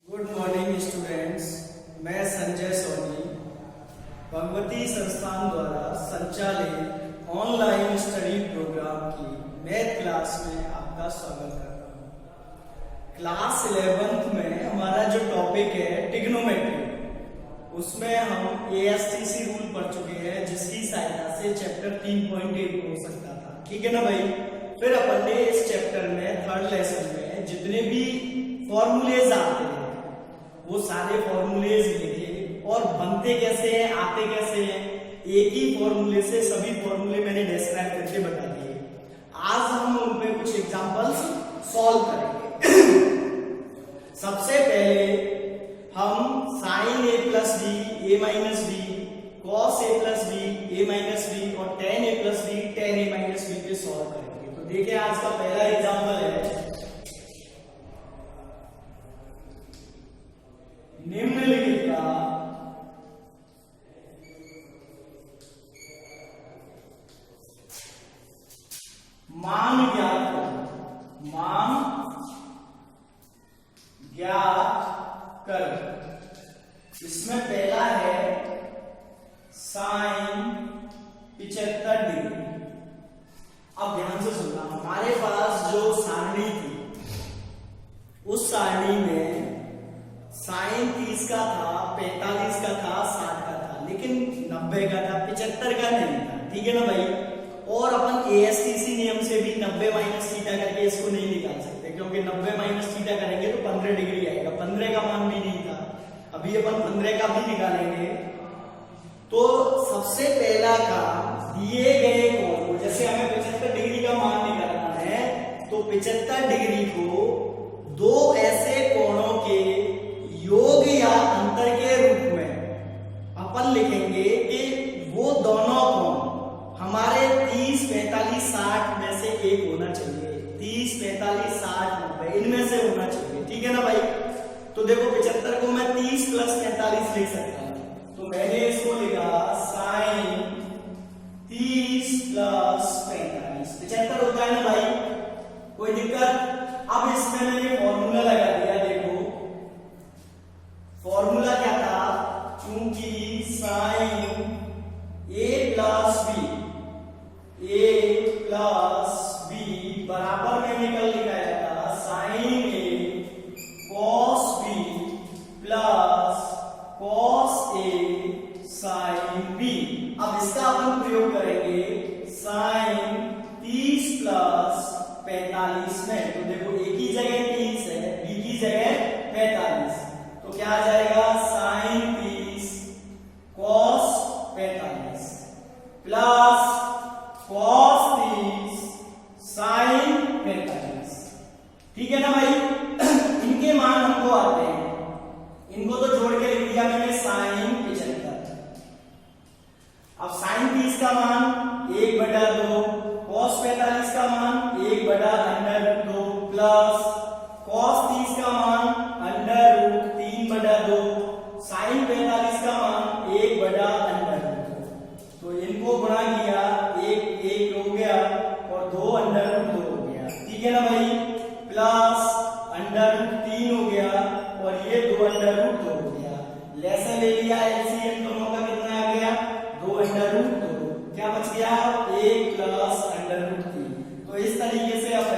Good morning students. मैं संजय सोनी भगवती संस्थान द्वारा संचालित ऑनलाइन स्टडी प्रोग्राम की मैथ क्लास में आपका स्वागत करता हूँ। क्लास 11th में हमारा जो टॉपिक है ट्रिग्नोमेट्री, उसमें हम एएसटीसी रूल पढ़ चुके हैं, जिसकी सहायता से चैप्टर 3.8 हो सकता था। ठीक है ना भाई। फिर अपन ने इस चैप्टर में थर्ड लेसन में जितने भी फॉर्मूलेज आते हैं वो सारे फॉर्मूलेज लिखे और बनते कैसे हैं, आते कैसे हैं, एक ही फॉर्मूले से सभी फॉर्मूले मैंने डिस्क्राइब करके बता दिए। आज हम उनमें कुछ एग्जांपल्स सॉल्व करेंगे। सबसे पहले हम sign A plus B A minus B, cos A plus B A minus B और टेन ए प्लस बी टेन ए माइनस बी पे सॉल्व करेंगे। तो देखिए आज का पहला एग्जांपल है निम्नलिखित का मान ज्ञात कर। मान ज्ञात कर। इसमें पहला है साइन 75 डिग्री। अब ध्यान से सुनना, हमारे पास जो सारणी थी उस सारणी में साइन 30 का था, 45 का था, 60 का था, लेकिन 90 का था, 75 का नहीं था। ठीक है ना भाई। और अपन एएसटीसी नियम से भी 90 माइनस थीटा करके इसको नहीं निकाल सकते, क्योंकि 90 माइनस थीटा करेंगे तो 15 डिग्री आएगा। 15 का मान भी नहीं था, अभी अपन 15 का भी निकालेंगे। तो सबसे पहला काम, दिए गए कोण, जैसे हमें 75 डिग्री का मान निकालना है तो 75 डिग्री को दो ऐसे कोणों के योग या अंतर के रूप में अपन लिखेंगे कि वो दोनों कोण हमारे 30, 45, 60 में से एक होना चाहिए। 30, 45, 60, 90 इनमें से होना चाहिए। ठीक है ना भाई। तो देखो 75 को मैं 30 प्लस 45 लिख सकता हूं। तो मैंने इसको लिखा साइन 30 प्लस 45 75 होता है ना भाई, कोई दिक्कत। अब इसमें मैंने फॉर्मूला लगा दिया। देखो फॉर्मूला क्या था, क्योंकि साइन ए प्लस बी बराबर में निकल लिखा जाता sign A cos B plus cos A sine B. अब इसका अपन प्रयोग करेंगे साइन 30 प्लस 45 में। तो देखो ए की जगह 30 है, बी की जगह 45, तो क्या आ जाएगा sine 30 cos 45 plus cos 30 sine 45। ठीक है ना भाई। इनके मान हमको आते हैं, इनको तो जोड़ के लिख दिया मैंने साइन 75। अब साइन 30 का मान 1/2, कॉस 45 का मान 1/√2 प्लस कॉस 30 का मान √3/2, साइन 45 का मान 1/√2। तो इनको गुणा किया, 1 हो गया और 2√2 हो गया। ठीक है ना भाई। प्लस √3 हो गया और ये 2√2 हो गया। लेसन ले लिया, एलसीएम दोनों का कितना आ गया 2√2। क्या बच गया 1 प्लस √3। तो इस तरीके से अब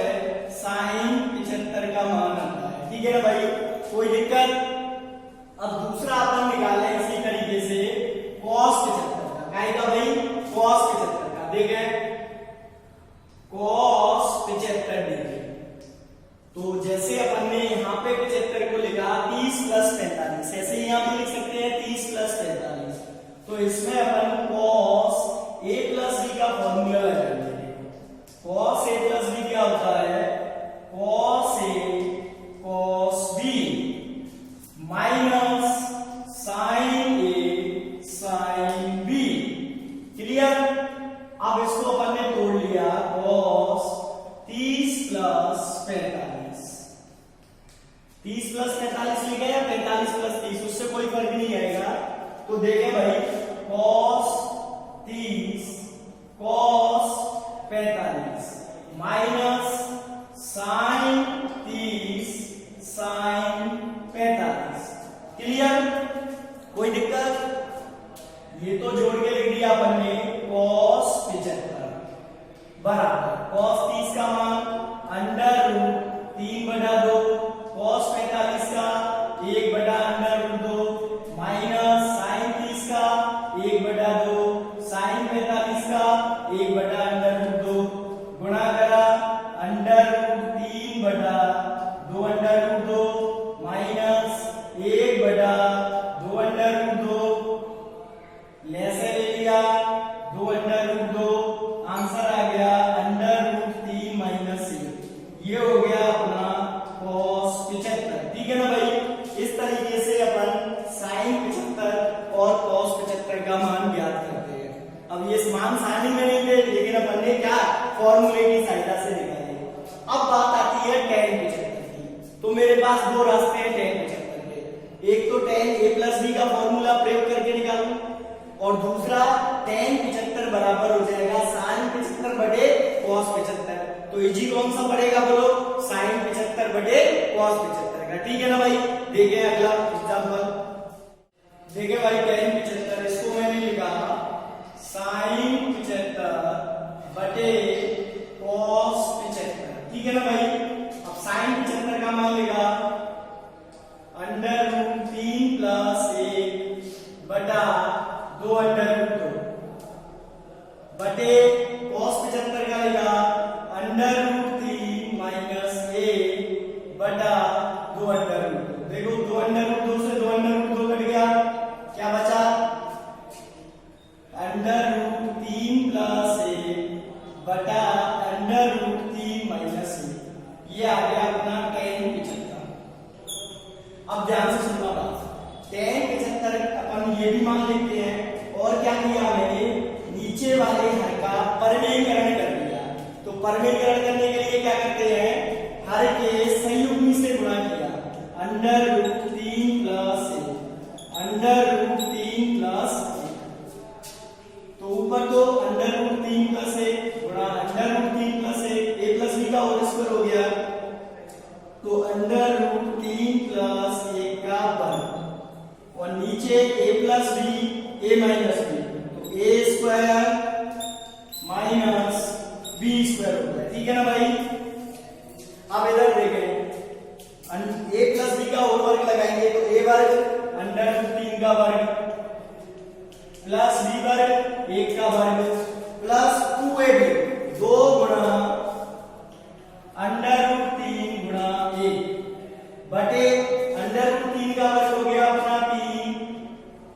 साइन 75 का मान आता है। ठीक है ना भाई, कोई दिक्कत। अब दूसरा अपन निकाले इसी तरीके से cos 75 का। काय का भाई cos 75 का। देखें cos 75 डिग्री। तो जैसे अपन ने यहाँ पे 75 को लिखा 30 प्लस 45, ऐसे यहाँ पे लिख सकते हैं 30 प्लस 45। तो इसमें अपन cos a प्लस b का फॉर्मूला लगाएंगे। cos a प्लस b क्या होता है, cos a cos b minus sine a sine b. Clear. अब इसको अपन ने तोड़ लिया, cos 30 प्लस 45, 30 प्लस 45 लिखा या 45 प्लस 30, उससे कोई फर्क नहीं आएगा। तो देखें भाई cos 30 cos 45 minus sine 30 sine 45। 1 बटा √2 गुणा करा √3 बटा 2 √2 माइनस 1 बटा 2 √2 लेसे ले लिया 2 √2 आंसर आ गया √3 माइनस 1। ये हो गया अपना cos 75। ठीक है ना भाई, इस तरीके से अपन sin 75 और cos 75 का मान ज्ञात करते हैं। अब ये मान सारणी में नहीं थे, लेकिन अपन ने क्या फॉर्मूले की सहायता से निकाले। अब बात आती है tan 75 की। तो मेरे पास दो रास्ते हैं tan 75 के, एक तो tan a प्लस b का फॉर्मूला प्रयोग करके निकालूं और दूसरा tan 75 बराबर हो जाएगा sin 75 बटे cos 75। तो इजी कौन सा पड़ेगा बोलो, sin 75 बटे cos 75 का। ठीक है ना भाई, देखें अगला एग्जांपल। देखें भाई tan 75, इसको मैंने लिखा sin 75 बटे cos 75। ठीक है ना भाई, अब sin 75 का मान लिखा √3 प्लस 1 बटा 2 √2 बटे cos 75 का लिखा √3 माइनस 1 बटा 2 √2। देखो 2 √2 से 2 √2 कट गया, क्या बचा √3 प्लस 1 बटा √3 माइनस 1। ये आ गया अपना tan 75। अब ध्यान से सुनना बात, tan 75 अपन ये भी मान लेते हैं और क्या किया मैंने नीचे वाले हर का परमेयीकरण कर दिया। तो परमेयीकरण करने के लिए क्या करते हैं, हर के संयुग्मी से गुणा किया √3 प्लस 1 √3 प्लस 1। तो ऊपर तो √3 प्लस 1 गुणा √3 प्लस 1 a प्लस b का होल स्क्वायर हो गया। तो √3 प्लस 1 का वर्ग और नीचे a plus b a minus b, तो a square minus b square हो गया। ठीक है ना भाई, अब इधर देखें a प्लस b का होल वर्ग लगाएंगे तो a वर्ग √3 का वर्ग प्लस b वर्ग 1 का वर्ग प्लस 2ab 2 गुणा √3 गुणा 1 बटे √3 का वर्ग हो गया अपना 3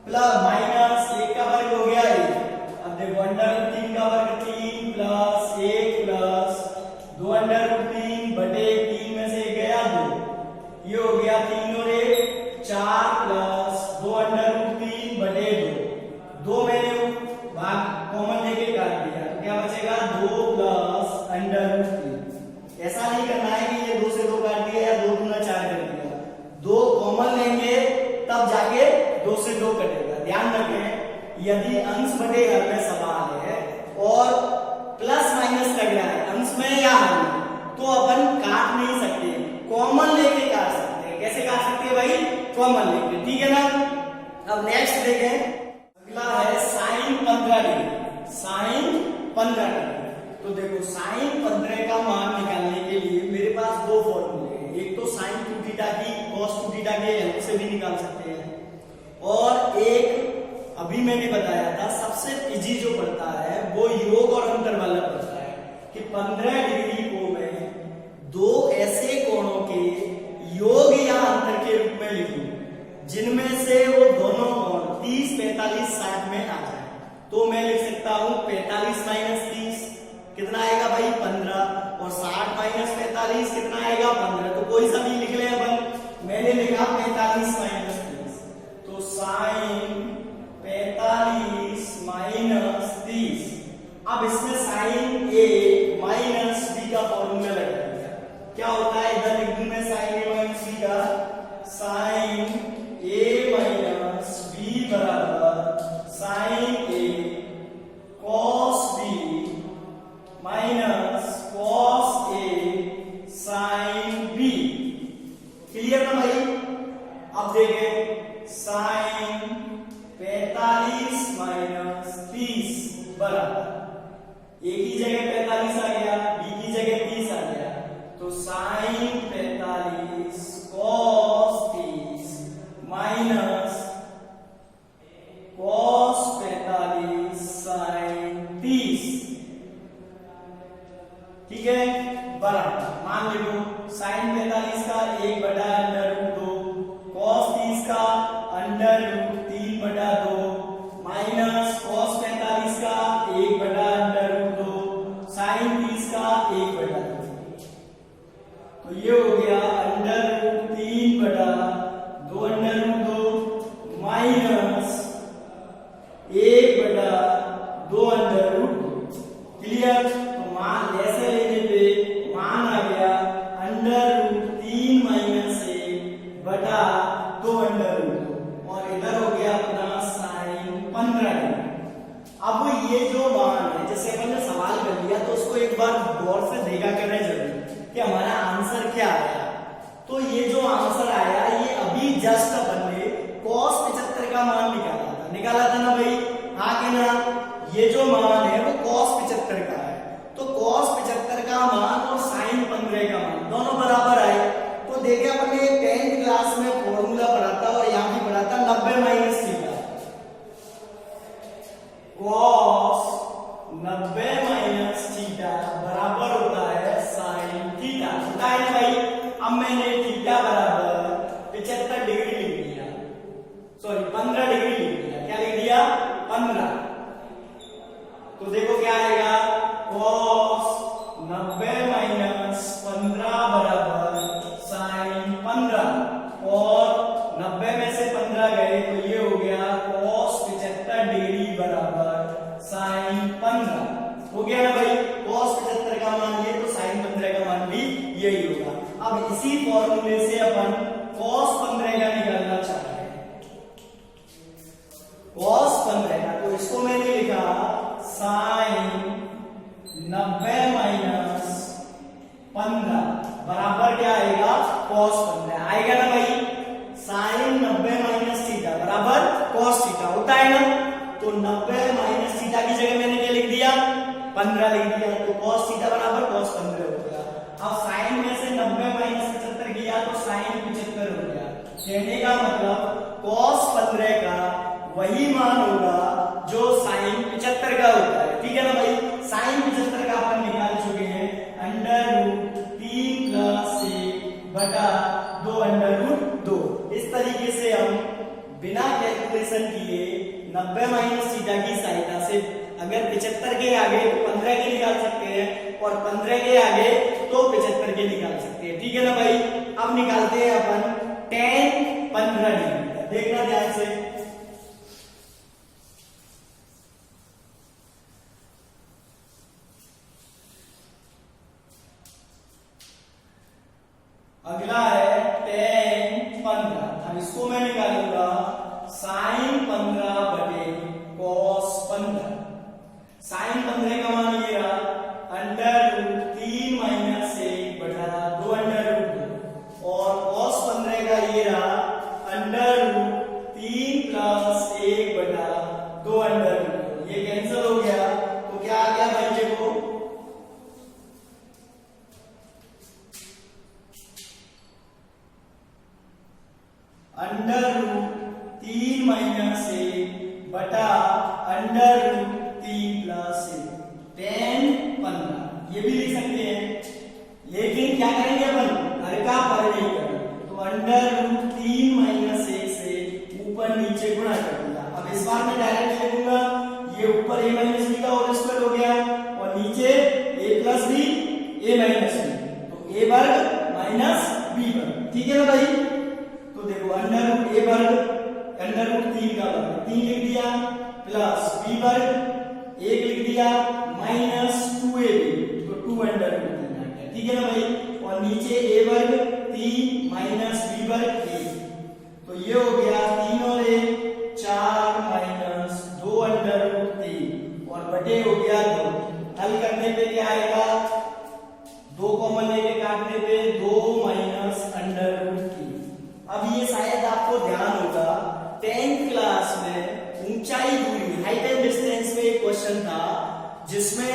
प्लस माइनस 1 का वर्ग हो गया 1। अब देखो √3 का वर्ग 3 प्लस 1 प्लस 2 √3 बटे 3 में से गया 2, ये हो गया 3 और 1 4 प्लस 2 √3 बटे 2 मैंने भाग कॉमन लेके काट दिया, तो क्या बचेगा 2 प्लस √3। ऐसा नहीं करना है कि ये 2 से 2 काट दिया या 2 गुना 4 कर दिया, 2 कॉमन लेंगे तब जाके 2 से 2 कटेगा। ध्यान रखें, यदि अंश बटे हर में सवाल है और प्लस माइनस लग रहा है अंश में या हर में, तो अपन काट नहीं सकते, कॉमन लेके काट सकते हैं। कैसे काट सकते हैं भाई, कॉमन लेके। ठीक है ना। अब नेक्स्ट देखें, अगला है sin 15 डिग्री। sin 15 डिग्री, तो देखो sin 15 का मान निकालने के लिए मेरे पास दो फॉर्मूले हैं, एक तो sin 2 थीटा की cos 2 थीटा के हेल्प से भी निकाल सकते हैं और एक अभी मैंने बताया था सबसे इजी जो पड़ता है वो योग और अंतर वाला पड़ता है कि 15 डिग्री को मैं दो ऐसे कोणों के योग या अंतर के रूप में लिखूं जिनमें से वो दोनों कोण 30, 45, 60 में आ जाए। तो मैं लिख सकता हूं 45 माइनस 30 कितना आएगा भाई 15 और 60 माइनस 45 कितना आएगा 15। तो कोई सा भी लिख ले अपन, मैंने लिखा 45 माइनस 30, तो साइन 45 माइनस 30। अब इसमें साइन ए माइनस बी का फॉर्मूला लगा दिया, क्या होता है इधर लिख दूं मैं साइन ए माइनस बी का, साइन ए माइनस बी बराबर sign A cos B minus cos A sine b. Clear ना भाई। अब देखें साइन 45 माइनस 30 बराबर ए की जगह 45 आ गया, बी की जगह 30 आ गया, तो sine 45 cos 30 minus cos 45 sine 30 ठीक है, बराबर मान लिखो साइन 45 का 1/√2 कॉस 30 का √3/2 माइनस कॉस 45 का 1/√2 साइन 30 का 1/2। तो ये हो गया √3/2 माइनस 1/2। क्लियर। तो मान ऐसे लेने पे मान आ गया √3 माइनस 1/2 और इधर हो गया अपना साइन 15। अब ये जो मान है, जैसे अपन ने सवाल कर लिया तो उसको एक बार गौर से देखा करना जरूरी कि हमारा आंसर क्या आया। तो ये जो आंसर आया ये अभी जस्ट अपन ने cos 75 का मान निकाला था ना भाई, हाँ कि ना। ये जो मान है वो cos 75 का है, तो cos 75 का मान और sin 15 का मान दोनों बराबर आए। तो देखे अपन ने 10th क्लास में फॉर्मूला पढ़ा था और यहाँ भी पढ़ा था 90 minus theta. cos 90 minus theta बराबर होता है sin थीटा। होता है भाई। अब मैंने थीटा बराबर 75 डिग्री लिख दिया, सॉरी 15 डिग्री लिख दिया। क्या लिख दिया? 15। तो देखो क्या आएगा, cos 90 माइनस 15 बराबर sin 15 और 90 में से 15 गए तो ये हो गया cos 75 डिग्री बराबर sin 15। हो गया ना भाई, cos 75 का मान ये तो sin 15 का मान भी यही होगा। अब इसी फॉर्मूले से अपन cos 15 का निकालना चाह रहे हैं, cos 15 का। तो इसको मैंने लिखा sin 90 माइनस 15 बराबर क्या आएगा, cos 15 आएगा ना भाई। sin 90 माइनस थीटा बराबर cos थीटा होता है ना। तो 90 माइनस थीटा की जगह मैंने क्या लिख दिया, 15 लिख दिया। तो cos थीटा बराबर cos 15 हो गया। अब sin में से 90 माइनस 75 किया तो sin 75 हो गया। कहने का मतलब cos 15 का वही मान होगा जो sin 75 का होता है। ठीक है ना भाई। sin 75 का अपन निकाल चुके हैं √3 + 1/2 इस तरीके से हम बिना कैलकुलेशन किए 90 माइनस थीटा की सहायता से अगर 75 के आगे तो 15 के निकाल सकते हैं और 15 के आगे तो 75 के निकाल सकते हैं। ठीक है ना भाई। अब निकालते हैं अपन tan 15 डिग्री। देखना ध्यान से, अगला है tan 15। अब इसको मैं निकालूंगा sin 15 बटे cos 15। sin 15 का मान ये रहा √3 माइनस 1/2 और cos 15 का ये रहा √3 + 1/2। ये कैंसिल हो गया तो क्या आ गया भाई, देखो √3 माइनस 1/√3 + 1 tan 15 ये भी लिख सकते हैं। लेकिन क्या करेंगे अपन, हर का पर नहीं करेंगे। तो √3 माइनस 1 से ऊपर नीचे गुणा कर दिया। अब इस बार मैं डायरेक्ट लिखूंगा, ये ऊपर a माइनस b का होल स्क्वायर हो गया और नीचे a + b a minus b, तो a वर्ग माइनस b वर्ग। ठीक है ना भाई। तो देखो √a वर्ग √3 का वर्ग 3 लिख दिया प्लस b वर्ग 1 लिख दिया माइनस 2ab तो 2 √3। ठीक है ना भाई। और नीचे a वर्ग 3 माइनस b वर्ग 1, तो ये हो गया 3 और 1 4 माइनस 2 √3 और बटे हो गया 2। हल करने पे क्या आएगा, 2 कॉमन लेके काटने पे 2 माइनस √3। अब ये शायद आपको ध्यान होगा 10th क्लास में ऊंचाई दूरी हाइट एंड डिस्टेंस में एक क्वेश्चन था जिसमें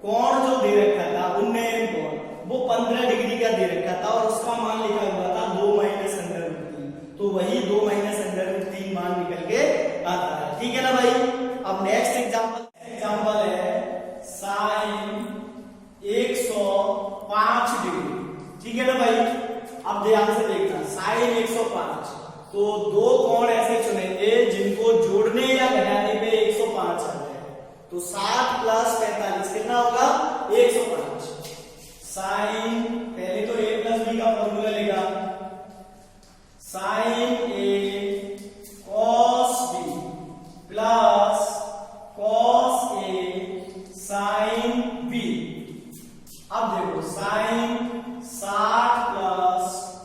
कोण जो दे रखा था उन्नयन कोण वो 15 डिग्री का दे रखा था और उसका मान लिखा हुआ था 2 माइनस √3। तो वही 2 माइनस √3 मान निकल के आता है। ठीक है ना भाई। अब नेक्स्ट एग्जांपल है sin 1 है ना भाई। अब ध्यान से देखना, साइन 105, तो दो कोण ऐसे चुनेंगे जिनको जोड़ने या घटाने पे 105 आ जाए। तो 7 प्लस 45 कितना होगा? 105। साइन, पहले तो a प्लस बी का फॉर्मूला लेगा, sign A cos B plus cos A sine B. अब देखो साइन 60 प्लस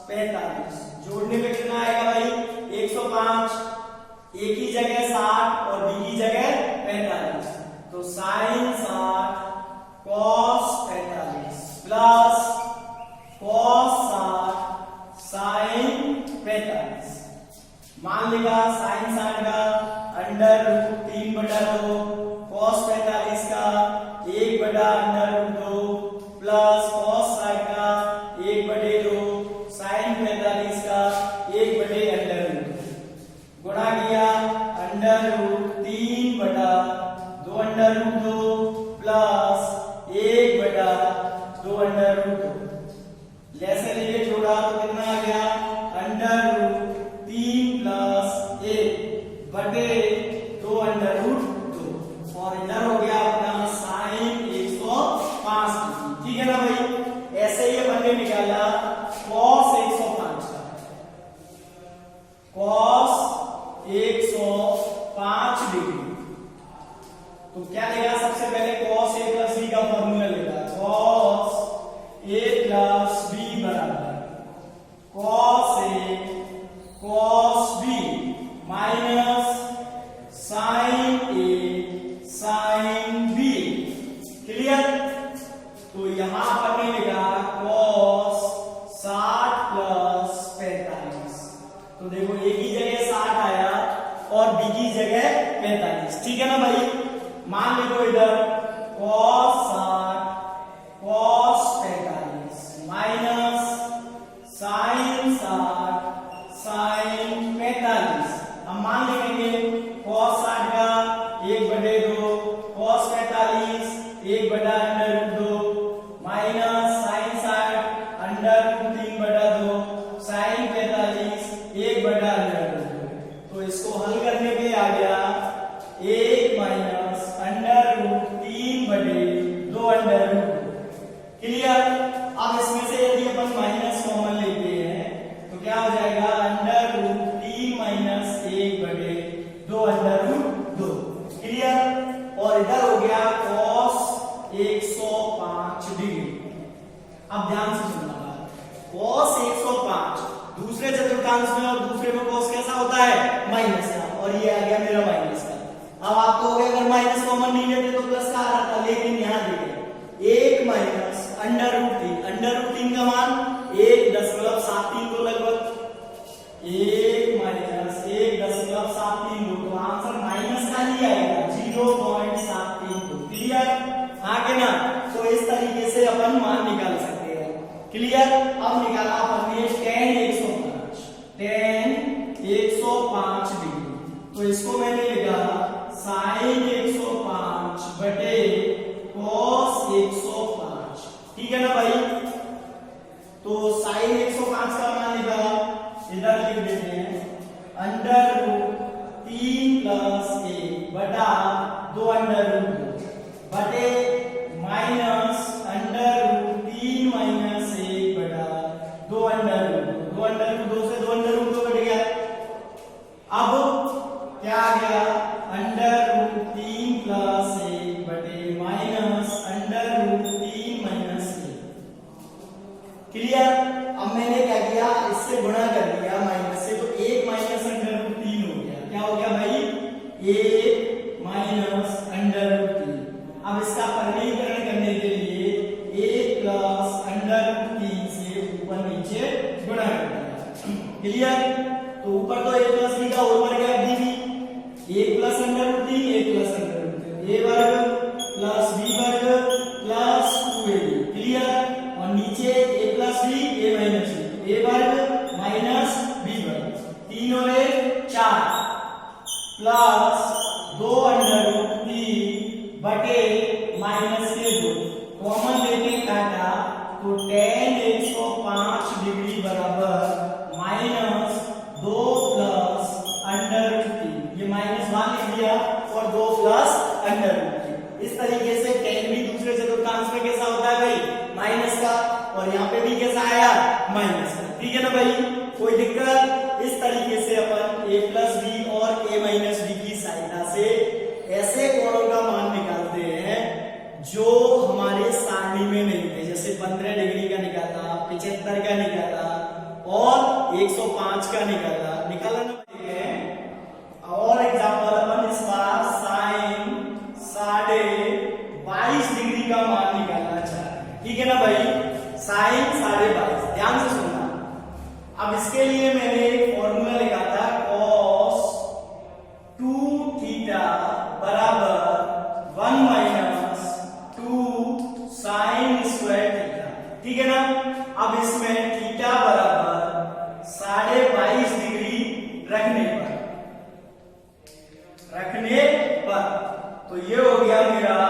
45 जोड़ने पे कितना आएगा भाई? 105। ए की जगह 60 और बी की जगह 45, तो sine 60 cos 45 plus cos 60 sine 45। मान लेगा साइन 60 का अंडर रूट 3/2 कॉस 45 का 1/√2 प्लस कॉस 60 का 1/2 साइन 45 का 1/√2 गुणा किया अंडर रूट 3/2√2 प्लस 1/2√2। जैसे लेके जोड़ा तो कितना आ गया? अंडर रूट 3 प्लस 1/2√2 और इधर हो गया अपना साइन 105 डिग्री। ठीक है ना भाई। ऐसे ही अपन ने निकाला कॉस 105 का, कॉस 105 डिग्री। तो क्या लेगा? सबसे पहले कॉस ए प्लस बी का फॉर्मूला लेगा, कॉस ए प्लस बी बराबर cos A cos B minus sine a sine b. Clear? तो यहां पर ने लिखा कॉस 60 प्लस 45। तो देखो ए की जगह 60 आया और बी की जगह 45। ठीक है ना भाई। मान लो इधर cos 60 cos 45 minus sine 60 sine 45। अब मान लेंगे cos 60 का 1/2 cos 45 1/√2 minus sine 60 under root 3/2 sine 45 1/√2। तो इसको हल करने पे आ गया 1 माइनस अंडर रूट 3/2√2। क्लियर? अब इसमें से यदि अपन माइनस कॉमन लेते हैं तो क्या हो जाएगा? Under root 3 minus 1/2√2। क्लियर? और इधर हो गया cos 105 डिग्री। अब ध्यान से सुनना, cos 105 दूसरे चतुर्थांश में और दूसरे में cos कैसा होता है? माइनस का, और ये आ गया मेरा माइनस का। अब आपको हो गया अगर माइनस कॉमन नहीं लेते तो प्लस का आ रहा था, लेकिन यहां देखिए 1 माइनस अंडर रूट 3 का मान 1.73 को लगभग 1 माइनस 1.73 तो आंसर माइनस का ही आएगा 0.73। क्लियर? हाँ के ना? तो इस तरीके से अपन मान निकाल सकते हैं। क्लियर? अब निकाला अपन ने tan 105 डिग्री। तो इसको मैंने लिखा साइन 105 बटे cos 105। ठीक है ना भाई। तो साइन 105 का मान लिखा, इधर लिख देते हैं अंडर रूट 3 प्लस 1 बटा 2√2 बटे माइनस अंडर रूट 3 माइनस 1 बटा 2√2। 2√2 से 2√2 कट गया। अब क्या आ गया? अंडर रूट 3 प्लस 1 बटे minus under root 3 minus 1। Clear? अब मैंने क्या किया? इससे गुणा कर दिया माइनस से, तो 1 माइनस अंडर रूट 3 हो गया। क्या हो गया भाई? 1 माइनस अंडर रूट 3। अब इसका परिवर्तन करने के लिए 1 प्लस अंडर रूट 3 से ऊपर नीचे गुणा कर दिया। क्लियर? तो ऊपर तो a प्लस b का होल वर्ग है, b भी 1 plus under root 3 1 plus under root 3 a वर्ग प्लस b वर्ग प्लस 2ab। क्लियर? और नीचे a plus b a minus b a वर्ग माइनस b वर्ग 3 और 1 4 प्लस 2 अंडर रूट 3 बटे माइनस के 2 कॉमन लेके काटा तो tan 105 और यहाँ पे भी कैसा आया माइनस का। ठीक है ना भाई, कोई दिक्कत। इस तरीके से अपन a प्लस बी और a माइनस बी की सहायता से ऐसे कोणों का मान निकालते हैं जो हमारे सारणी में नहीं थे। जैसे 15 डिग्री का निकाला, 75 का निकाला और 105 का निकाला ना। और एग्जाम्पल अपन इस बार साइन 22.5 डिग्री का मान निकालना चाहते हैं। ठीक है ना भाई, साइन 22.5, ध्यान से सुनना। अब इसके लिए मैंने एक फॉर्मूला लिखा था cos 2 थीटा बराबर 1 माइनस 2 साइन स्क्वायर थीटा। ठीक है ना। अब इसमें थीटा बराबर 22.5 डिग्री रखने पर तो ये हो गया मेरा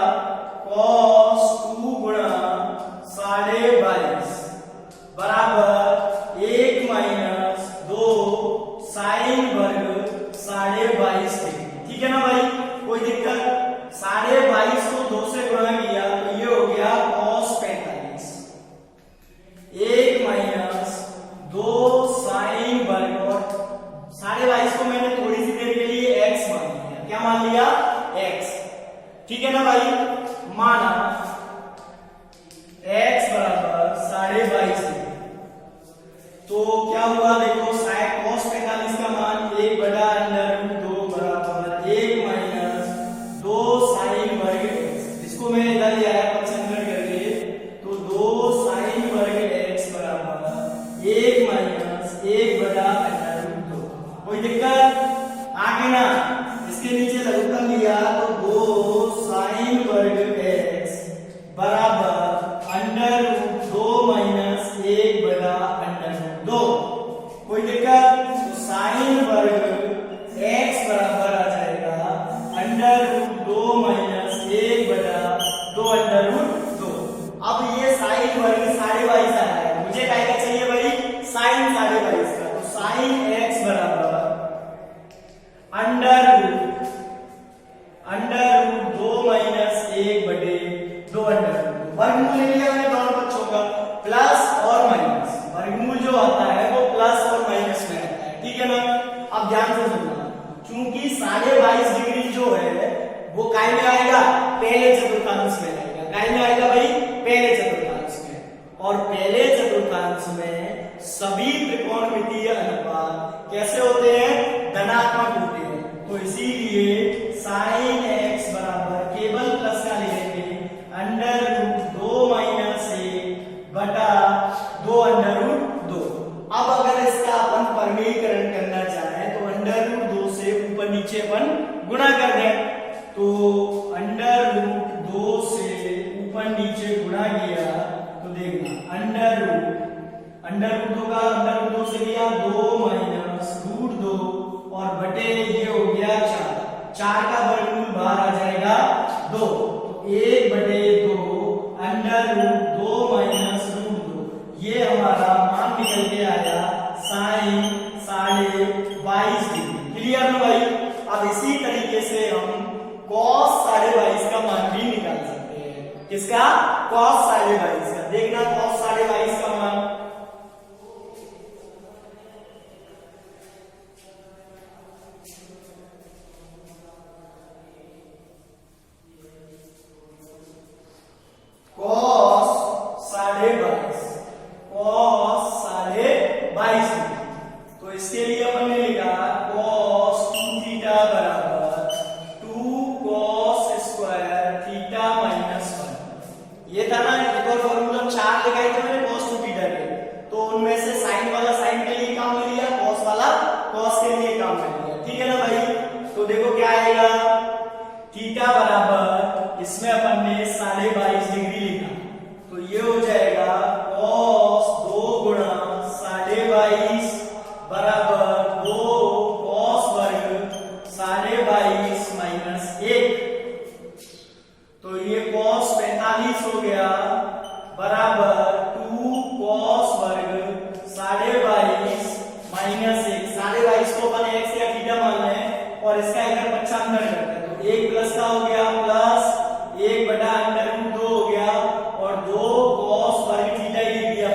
cos 2 गुणा 22.5 बराबर 1 माइनस 2 साइन वर्ग 22.5 डिग्री। ठीक है ना भाई, कोई दिक्कत। 22.5 को 2 से गुणा किया तो ये हो गया cos 45, 1 माइनस 2 साइन वर्ग, और 22.5 को मैंने थोड़ी सी देर के लिए x मान लिया। क्या मान लिया? x। ठीक है ना भाई, माना x बराबर 22.5 तो क्या हुआ देखो, cos 45 का मान 1/√2 बराबर 1 माइनस 2 साइन वर्ग x। इसको मैं इधर ले आया पक्षांतर करके, तो 2 साइन वर्ग x बराबर 1 माइनस 1/√2। कोई दिक्कत? आगे ना इसके नीचे लघुत्तम लिया तो 2 साइन वर्ग x बराबर √2 माइनस 1/√2। कोई दिक्कत? तो साइन वर्ग x बराबर आ जाएगा √2 माइनस 1/2√2। अब ये साइन वर्ग 22.5 आ रहा है, मुझे क्या चाहिए भाई? साइन 22.5 का। तो साइन x बराबर √2 माइनस 1/2√2। वर्गमूल ले लिया मैंने दोनों पक्षों का, प्लस और माइनस। वर्गमूल जो आता है वो प्लस और माइनस में आता है। ठीक है ना। अब ध्यान से सुनना, चूंकि 22.5 डिग्री जो है वो काय में आएगा? पहले चतुर्थांश में आएगा। काय में आएगा भाई? पहले चतुर्थांश में। और पहले चतुर्थांश में सभी त्रिकोणमितीय अनुपात कैसे होते हैं? धनात्मक होते हैं। तो इसीलिए साइन x बराबर केवल प्लस का लिखेंगे √2 माइनस 1/2√2। अब अगर इसका अपन परमेयीकरण करना चाहें तो √2 से ऊपर नीचे अपन गुणा कर दें। तो √2 से ऊपर नीचे गुणा किया तो देखना √2 का √2 से किया 2 माइनस √2 और बटे ये हो गया 4 का वर्गमूल बाहर आ जाएगा 2, तो 1/2 √2 माइनस √2। ये हमारा मान निकल के आया साइन 22.5 डिग्री। क्लियर ना भाई? अब इसी तरीके से हम cos 22.5 का मान भी निकाल सकते हैं। किसका? cos 22.5 का। देखना cos 22.5 का मान cos 22.5। तो इसके लिए अपन ने लिखा cos 2 थीटा बराबर 2 cos स्क्वायर थीटा माइनस 1। ये था ना, एक और फॉर्मूला 4 लिखा है मैंने cos 2 थीटा के, तो उनमें से साइन वाला साइन के लिए काम में लिया, cos वाला cos के लिए काम में लिया। ठीक है ना भाई? तो देखो क्या आएगा, थीटा बराबर इसमें अपन ने 22.5 डिग्री लिखा, तो ये हो जाएगा cos 2 गुणा 22.5 बराबर 2 cos वर्ग 22.5 माइनस 1। तो ये cos 45 हो गया बराबर 2 cos वर्ग 22.5 माइनस 1। 22.5 को अपन x या थीटा मान लें और इसका इधर पक्षांतर करते हैं, तो 1 प्लस का हो गया प्लस 1/√2 हो गया और 2 cos वर्ग थीटा ही लिख दिया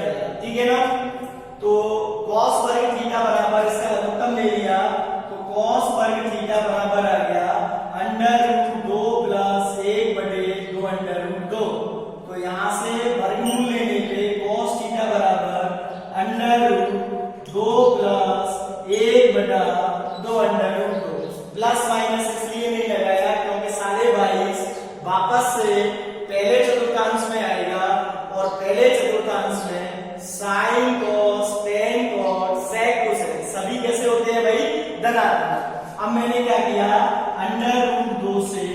पहले चतुर्थांश में आएगा और पहले चतुर्थांश में sine cos tan cot sec cosec सभी कैसे होते हैं भाई धनात्मक। अब मैंने क्या किया अंडर रूट 2 से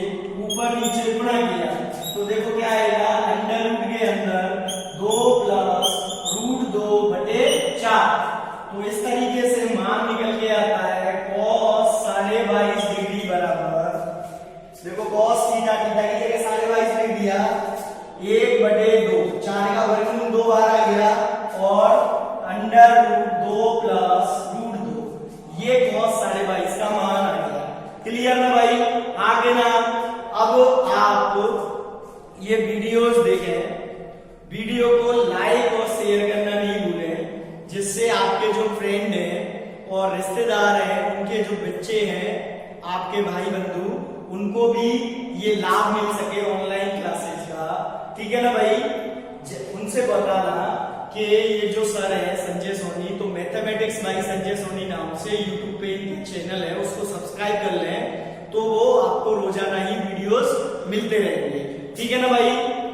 ऊपर नीचे गुणा किया तो देखो क्या आएगा अंडर रूट के अंदर 2 प्लस रूट 2 बटे 4। तो इस तरीके से मान निकल के आता है cos 22.5 डिग्री बराबर देखो cos थीटा थीटा की जगह 22.5 लिख दिया 1/2 4 का वर्गमूल 2 बार आ गया और अंडर रूट 2 प्लस रूट 2 ये cos 22.5 का मान आ गया। क्लियर ना भाई? आगे ना अब आप ये वीडियोस देखें, वीडियो को लाइक और शेयर करना नहीं भूलें जिससे आपके जो फ्रेंड हैं और रिश्तेदार हैं उनके जो बच्चे हैं आपके भाई बंधु उनको भी ये लाभ मिल सके ऑनलाइन क्लासेस का। ठीक है ना भाई? उनसे बताना कि ये जो सर है संजय सोनी तो मैथमेटिक्स बाय संजय सोनी नाम से यूट्यूब पे इनकी चैनल है उसको सब्सक्राइब कर लें तो वो आपको रोजाना ही वीडियोस मिलते रहेंगे। ठीक है ना भाई?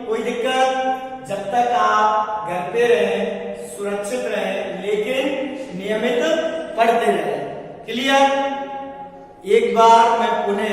कोई दिक्कत? जब तक आप घर पे रहें सुरक्षित रहें लेकिन नियमित पढ़ते रहें। क्लियर? एक बार मैं पुनः